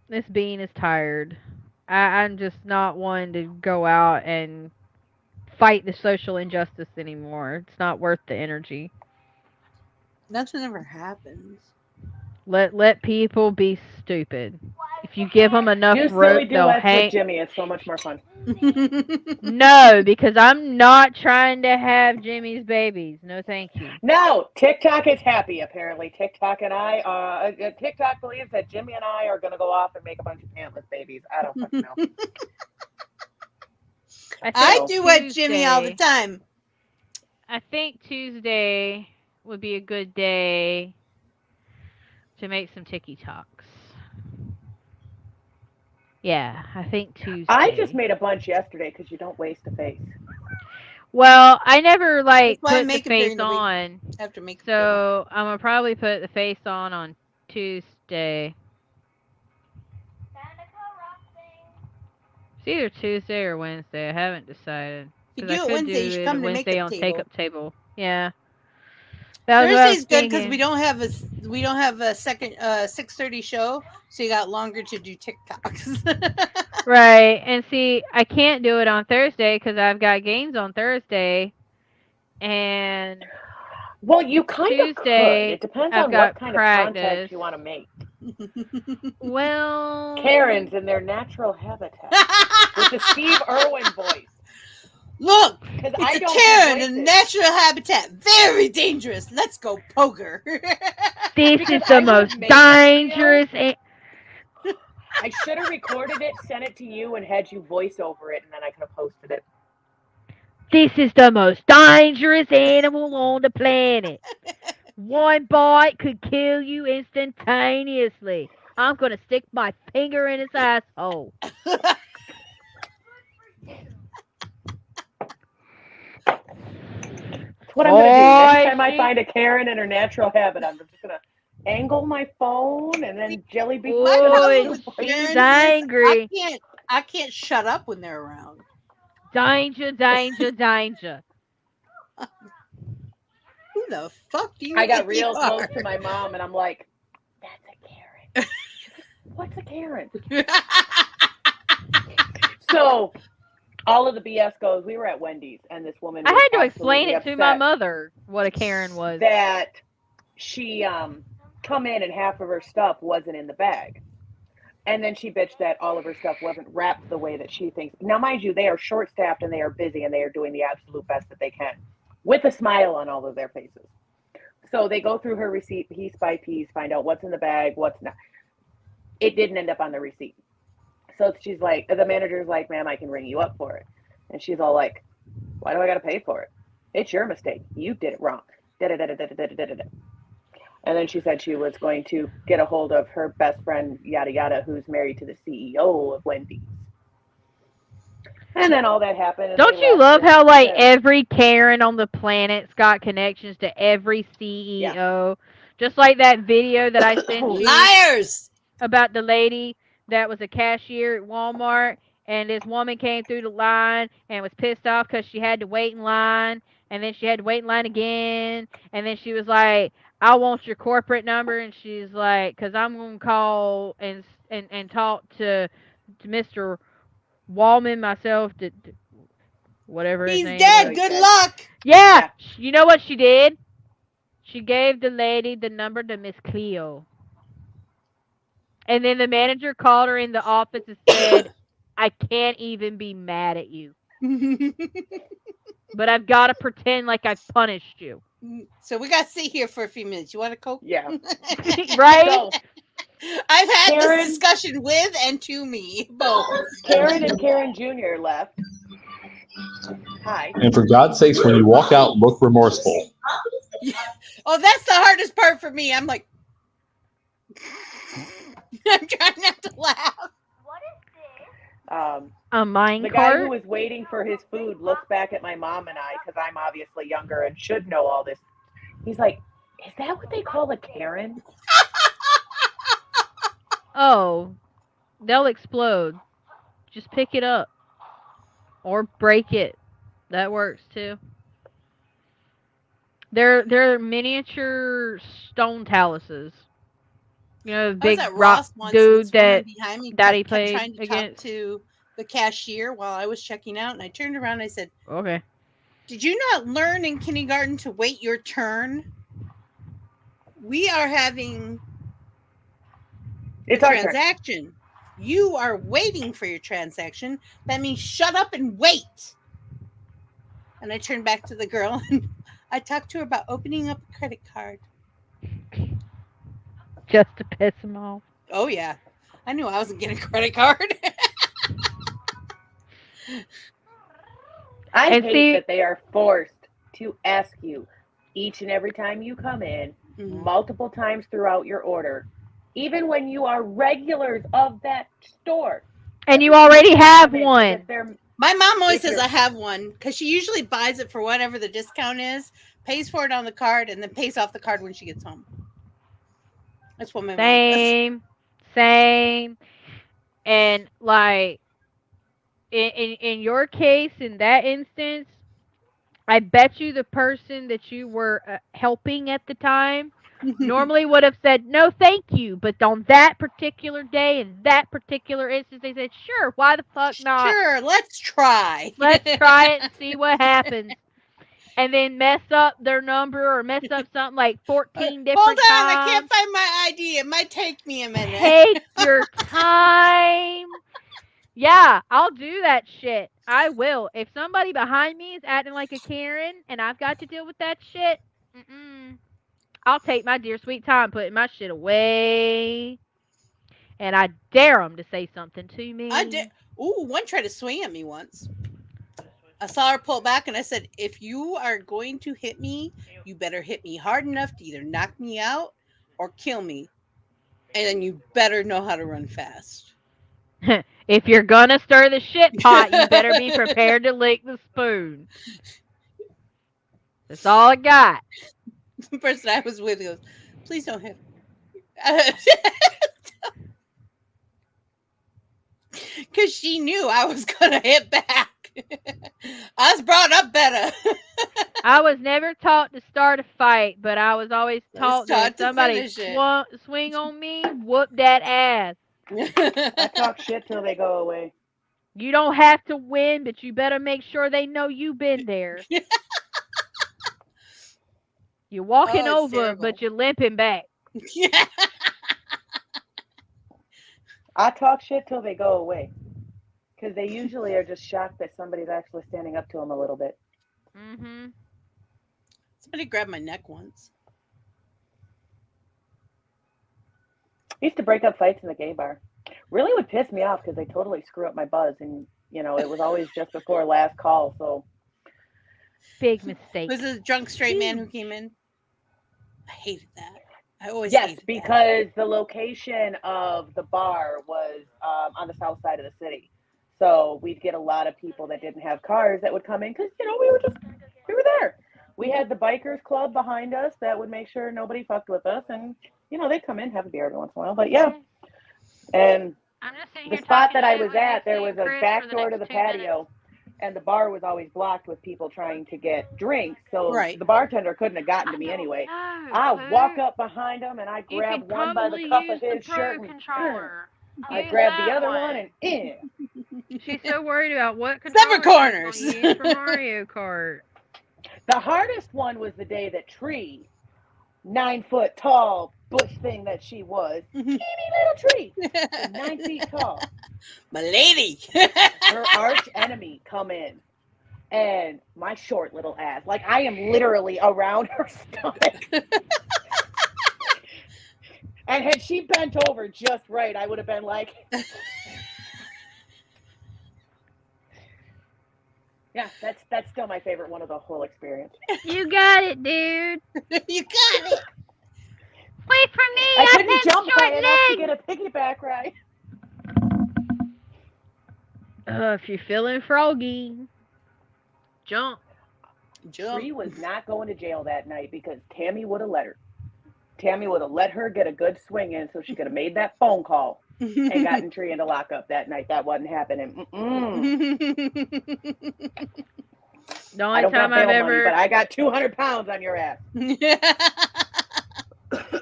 Miss Bean is tired. I'm just not one to go out and fight the social injustice anymore. It's not worth the energy. Nothing ever happens. Let people be stupid. If you give them enough do rope, silly they'll duets with hang. Jimmy. It's so much more fun. No, because I'm not trying to have Jimmy's babies. No, thank you. No, TikTok is happy. Apparently, TikTok believes that Jimmy and I are going to go off and make a bunch of pantless babies. I don't fucking know. I do what Jimmy all the time. I think Tuesday would be a good day to make some TikToks. Yeah, I think Tuesday. I just made a bunch yesterday because you don't waste a face. Well, I never That's why I put the make 'em during face the week. on, I have to make so I'm gonna probably put the face on Tuesday. It's either Tuesday or Wednesday. I haven't decided. If you 'Cause do I it could Wednesday, you should do come it to Wednesday Makeup on Table. Take Up Table. Yeah. That was what I was Thursday's good because thinking. we don't have a second 6:30 show, so you got longer to do TikToks. Right, and see, I can't do it on Thursday because I've got games on Thursday, and Well, you kind of could. Tuesday It depends I've on got what kind of content practice. you want to make. Well, Karens in their natural habitat with the Steve Irwin voice. Look, Because it's I a don't Karen do in voices. natural habitat. Very dangerous. Let's go poker. This Because is the I would most make a video. dangerous. I should have recorded it, sent it to you, and had you voice over it, and then I could have posted it. This is the most dangerous animal on the planet. One bite could kill you instantaneously. I'm gonna stick my finger in his asshole. That's what I'm going to do. Next time I she- find a Karen in her natural habitat, I'm just going to angle my phone and then jelly bean. My Oh, problem with she's Karens is angry. I can't shut up when they're around. Danger, danger, danger. Who the fuck do you I got think real you close are? to my mom, and I'm like, that's a Karen. What's a Karen? So all of the BS goes, we were at Wendy's, and this woman I was had to explain absolutely it to my upset mother what a Karen was. that she come in and half of her stuff wasn't in the bag. And then she bitched that all of her stuff wasn't wrapped the way that she thinks. Now, mind you, they are short-staffed and they are busy and they are doing the absolute best that they can with a smile on all of their faces. So they go through her receipt piece by piece, find out what's in the bag, what's not. It didn't end up on the receipt. So she's like, the manager's like, ma'am, I can ring you up for it. And she's all like, why do I got to pay for it? It's your mistake. You did it wrong. Da-da-da-da-da-da-da-da. And then she said she was going to get a hold of her best friend, yada, yada, who's married to the CEO of Wendy's. And then all that happened. Don't you love how every Karen on the planet's got connections to every CEO? Yeah. Just like that video that I sent you. Liars! About the lady that was a cashier at Walmart, and this woman came through the line and was pissed off because she had to wait in line, and then she had to wait in line again, and then she was like, I want your corporate number, and she's like, because I'm going to call and talk to Mr. Wallman myself, to whatever his name is. He's dead. Good luck. Yeah. You know what she did? She gave the lady the number to Miss Cleo. And then the manager called her in the office and said, I can't even be mad at you. But I've got to pretend like I've punished you. So we got to sit here for a few minutes. You want a Coke? Yeah. Right? So, I've had this discussion with and to me, both. Karen and Karen Jr. left. Hi. And for God's sakes, when you walk out, look remorseful. Oh, that's the hardest part for me. I'm like, I'm trying not to laugh. A mine The guy who cart? was waiting for his food looks back at my mom and I, because I'm obviously younger and should know all this. He's like, "Is that what they call a Karen?" Oh, they'll explode. Just pick it up. Or break it. That works too. They're miniature stone taluses. You know, the I was big at rock Ross once, and dude this woman that behind me Daddy kept played trying to talk against. to the cashier while I was checking out, and I turned around and I said, Okay. "Did you not learn in kindergarten to wait your turn? We are having a It's our turn. transaction. You are waiting for your transaction. That means shut up and wait." And I turned back to the girl and I talked to her about opening up a credit card. Just to piss them off. Oh, yeah. I knew I wasn't getting a credit card. I And hate see- that they are forced to ask you each and every time you come in, multiple times throughout your order, even when you are regulars of that store. And you already have Because one. they're My mom always If says you're- I have one because she usually buys it for whatever the discount is, pays for it on the card, and then pays off the card when she gets home. That's what my mom does. Same. And like in your case, in that instance, I bet you the person that you were helping at the time normally would have said no thank you, but on that particular day in that particular instance they said sure, why the fuck not, Sure, let's try. let's try it and see what happens, and then mess up their number or mess up something like 14 different Hold on, times. I can't find my ID. It might take me a minute. Take your time. Yeah, I'll do that shit. I will. If somebody behind me is acting like a Karen and I've got to deal with that shit, I'll take my dear sweet time putting my shit away. And I dare them to say something to me. I did. Ooh, one tried to swing at me once. I saw her pull back and I said, if you are going to hit me, you better hit me hard enough to either knock me out or kill me. And then you better know how to run fast. If you're gonna stir the shit pot, you better be prepared to lick the spoon. That's all I got. The person I was with goes, please don't hit because she knew I was going to hit back. I was brought up better. I was never taught to start a fight, but I was always taught that if somebody swing on me, whoop that ass. I talk shit till they go away. You don't have to win, but you better make sure they know you've been there. You're walking over, terrible. but you're limping back. Yeah. I talk shit till they go away. Because they usually are just shocked that somebody's actually standing up to them a little bit. Mm-hmm. Somebody grabbed my neck once. I used to break up fights in the gay bar. Really would piss me off because they totally screw up my buzz. And, you know, it was always just before last call. So Big mistake. Was it a drunk straight man who came in? I hated that. I always yes, hated because the location of the bar was on the south side of the city. So we'd get a lot of people that didn't have cars that would come in because, you know, we were there. We had the bikers club behind us that would make sure nobody fucked with us. And, you know, they'd come in, have a beer every once in a while. But, yeah. And the spot that I was at, there was a back door to the patio. And the bar was always blocked with people trying to get drinks. So the bartender couldn't have gotten to me anyway. I walk up behind him and I grab one by the cuff of his shirt. I grab the other one and She's so worried about what Seven corners. she's gonna use for Mario Kart. The hardest one was the day that Tree, 9 foot tall bush thing that she was, teeny little tree, 9 feet tall. My lady. Her arch enemy come in. And my short little ass, like I am literally around her stomach. And had she bent over just right, I would have been like, yeah, that's still my favorite one of the whole experience. You got it, dude. You got it. Wait for me. I I couldn't have jump short high enough to legs. get a piggyback ride. If you're feeling froggy, jump. Bree was not going to jail that night because Tammy would have let her. Tammy would have let her get a good swing in so she could have made that phone call and gotten Tree into lockup that night. That wasn't happening. The I only don't got time I've bail money, ever, but I got 200 pounds on your ass. the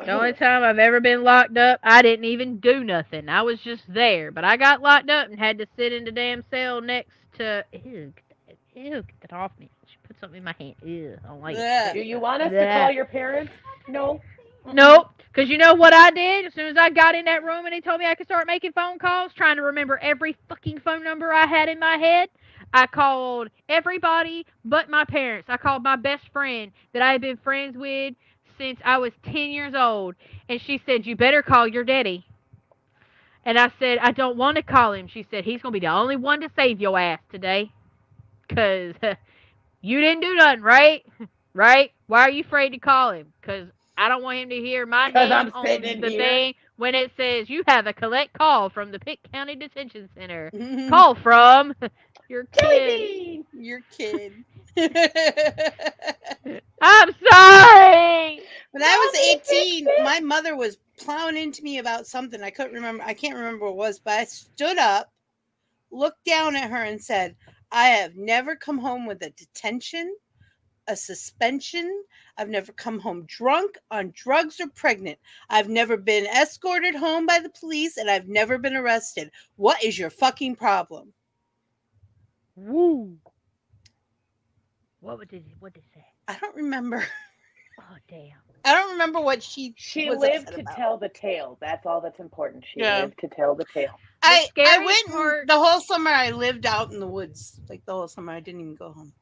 only time I've ever been locked up, I didn't even do nothing. I was just there, but I got locked up and had to sit in the damn cell next to. Ew, get that off me. She put something in my hand. Ew, I don't like it. Do you want us to call your parents? No. Nope. Because you know what I did? As soon as I got in that room and they told me I could start making phone calls, trying to remember every fucking phone number I had in my head, I called everybody but my parents. I called my best friend that I had been friends with since I was 10 years old. And she said, you better call your daddy. And I said, I don't want to call him. She said, he's going to be the only one to save your ass today. Because you didn't do nothing, right? Right? Why are you afraid to call him? Because I don't want him to hear my name I'm on sitting in the here. thing when it says you have a collect call from the Pitt County Detention Center. Call from your kid. Your kid. I'm sorry. When I was 18, my mother was plowing into me about something. I can't remember what it was, but I stood up, looked down at her and said, I have never come home with a detention, a suspension. I've never come home drunk, on drugs, or pregnant. I've never been escorted home by the police, and I've never been arrested. What is your fucking problem? Woo. What did it say? I don't remember. Oh, damn. I don't remember what she was lived upset to about. tell the tale. That's all that's important. She Yeah. lived to tell the tale. I scary went part- the whole summer. I lived out in the woods, like the whole summer. I didn't even go home.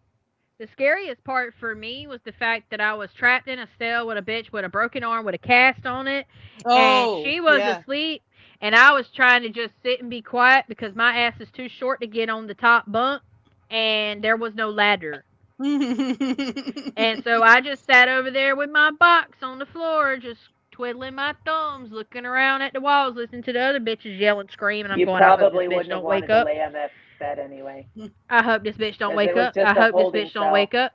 The scariest part for me was the fact that I was trapped in a cell with a bitch with a broken arm with a cast on it. Oh, and she was yeah. asleep. And I was trying to just sit and be quiet because my ass is too short to get on the top bunk. And there was no ladder. And so I just sat over there with my box on the floor, just twiddling my thumbs, looking around at the walls, listening to the other bitches yell and scream. And I'm going, I hope this probably bitch wouldn't have don't wanted wake to up. lay on that bed anyway. I hope this bitch don't 'Cause wake it was up. just I a hope this holding bitch don't cell. wake up.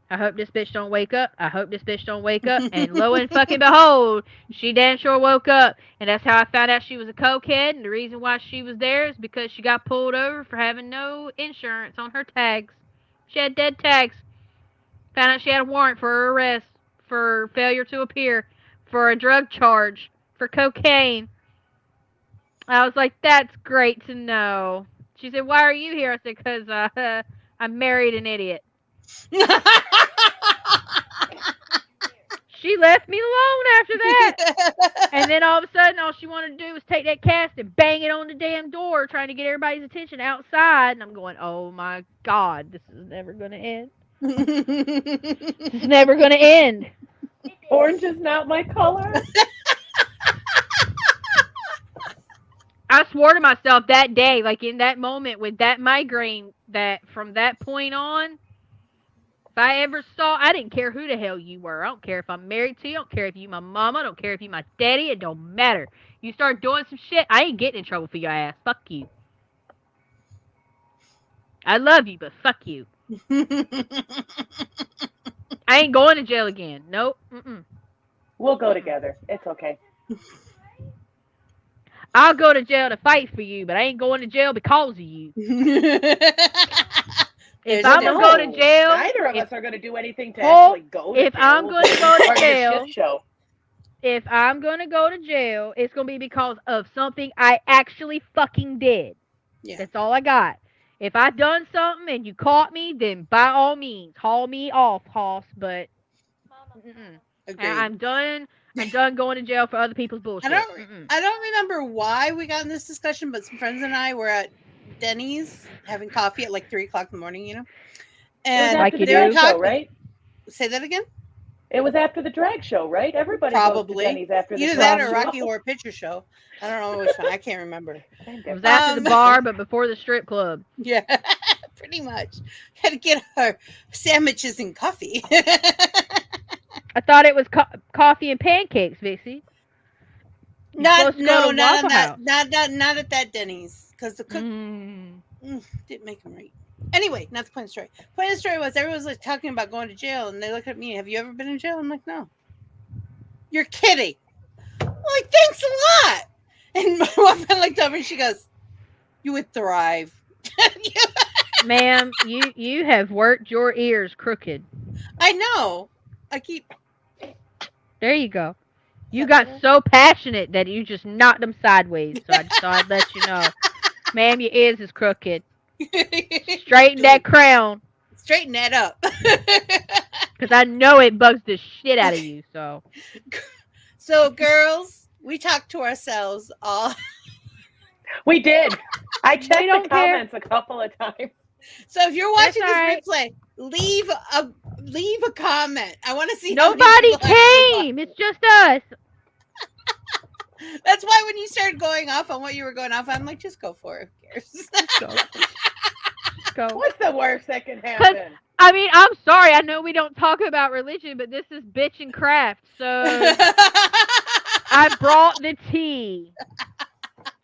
I hope this bitch don't wake up. I hope this bitch don't wake up. And lo and fucking behold, she damn sure woke up. And that's how I found out she was a cokehead. And the reason why she was there is because she got pulled over for having no insurance on her tags. She had dead tags. Found out she had a warrant for her arrest for failure to appear, for a drug charge, for cocaine. I was like, that's great to know. She said, why are you here? I said, because I married an idiot. She left me alone after that. And then all of a sudden, all she wanted to do was take that cast and bang it on the damn door, trying to get everybody's attention outside. And I'm going, oh my God, this is never going to end. This is never going to end. Orange is not my color. I swore to myself that day, like in that moment with that migraine, that from that point on, if I ever saw, I didn't care who the hell you were. I don't care if I'm married to you. I don't care if you my mama. I don't care if you my daddy. It don't matter. You start doing some shit, I ain't getting in trouble for your ass. Fuck you. I love you, but fuck you. I ain't going to jail again. Nope. Mm-mm. We'll go together. It's okay. I'll go to jail to fight for you, but I ain't going to jail because of you. If I'm going to go to jail... Neither of us are going to do anything to actually go to jail. If I'm going to go to jail... Show. If I'm going to go to jail, it's going to be because of something I actually fucking did. Yeah. That's all I got. If I done something and you caught me, then by all means, haul me off, Hoss, but I'm done. I'm done going to jail for other people's bullshit. I don't remember why we got in this discussion, but some friends and I were at Denny's having coffee at like 3 o'clock in the morning, you know? And it was after the they were drag show, right? Say that again? It was after the drag show, right? Everybody Probably. goes to Denny's after the Either drag that or show. Rocky Horror Picture Show. I don't know which one. I can't remember. It was after the bar, but before the strip club. Yeah, pretty much. Had to get our sandwiches and coffee. I thought it was coffee and pancakes, Vixie. Not on that. Not at that Denny's, because the cook didn't make them right. Anyway, not the point of the story. Point of the story was everyone was like talking about going to jail, and they looked at me. Have you ever been in jail? I'm like, no. You're kidding. I'm like, thanks a lot. And my wife looked over and she goes, "You would thrive." Ma'am, you have worked your ears crooked. I know. There you go. You got so passionate that you just knocked them sideways. So I just thought I'd let you know. Ma'am, your ears is crooked. Straighten that crown. Straighten that up. Because I know it bugs the shit out of you. So girls, we talked to ourselves all. We did. I checked the comments a couple of times. So if you're watching this replay, leave a comment. I want to see. Nobody came. It's just us. That's why when you started going off on what you were going off, I'm like, just go for it. Who cares? Go. What's the worst that can happen? I mean, I'm sorry. I know we don't talk about religion, but this is bitch and craft. So I brought the tea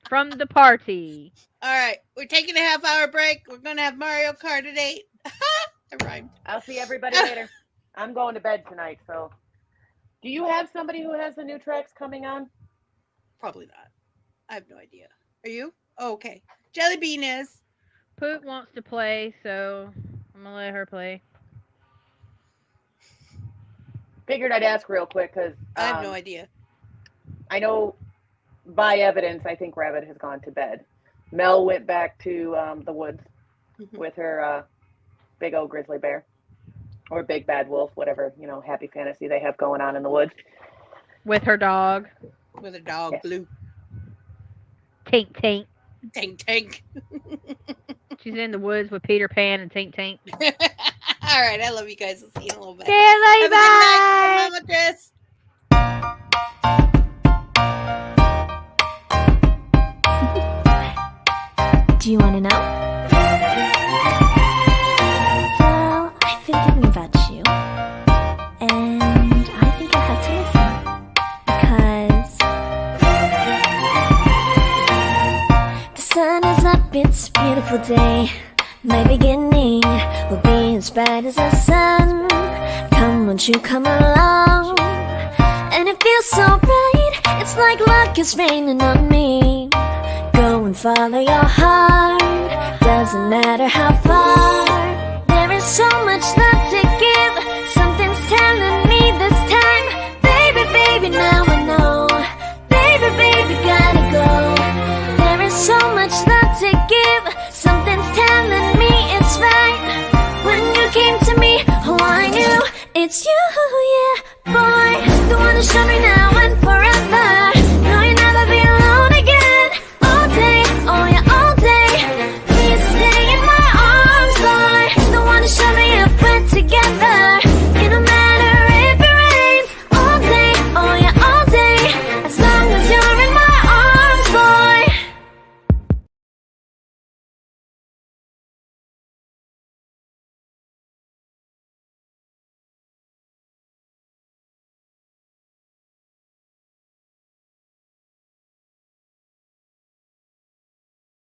from the party. All right, we're taking a half-hour break. We're gonna have Mario Kart at 8. I rhymed. I'll see everybody later. I'm going to bed tonight. So, do you have somebody who has the new tracks coming on? Probably not. I have no idea. Are you? Oh, okay. Jelly Bean is. Poot wants to play, so I'm gonna let her play. Figured I'd ask real quick because I have no idea. I know by evidence, I think Rabbit has gone to bed. Mel went back to the woods with her big old grizzly bear or big bad wolf, whatever, happy fantasy they have going on in the woods. With her dog. With her dog, yes. Blue. Tink Tink. Tink Tink. She's in the woods with Peter Pan and Tink Tink. All right, I love you guys. I'll see you in a little bit. Yeah, love you, bye. Mama Chris. Do you want to know? Well, I've been thinking about you, and I think I have to listen, because the sun is up, it's a beautiful day. My beginning will be as bright as the sun. Come, won't you come along? And it feels so bright, it's like luck is raining on me. Go and follow your heart, doesn't matter how far. There is so much love to give, something's telling me this time. Baby, baby, now I know. Baby, baby, gotta go. There is so much love to give, something's telling me it's right. When you came to me, oh I knew it's you, yeah, boy. The one who showed me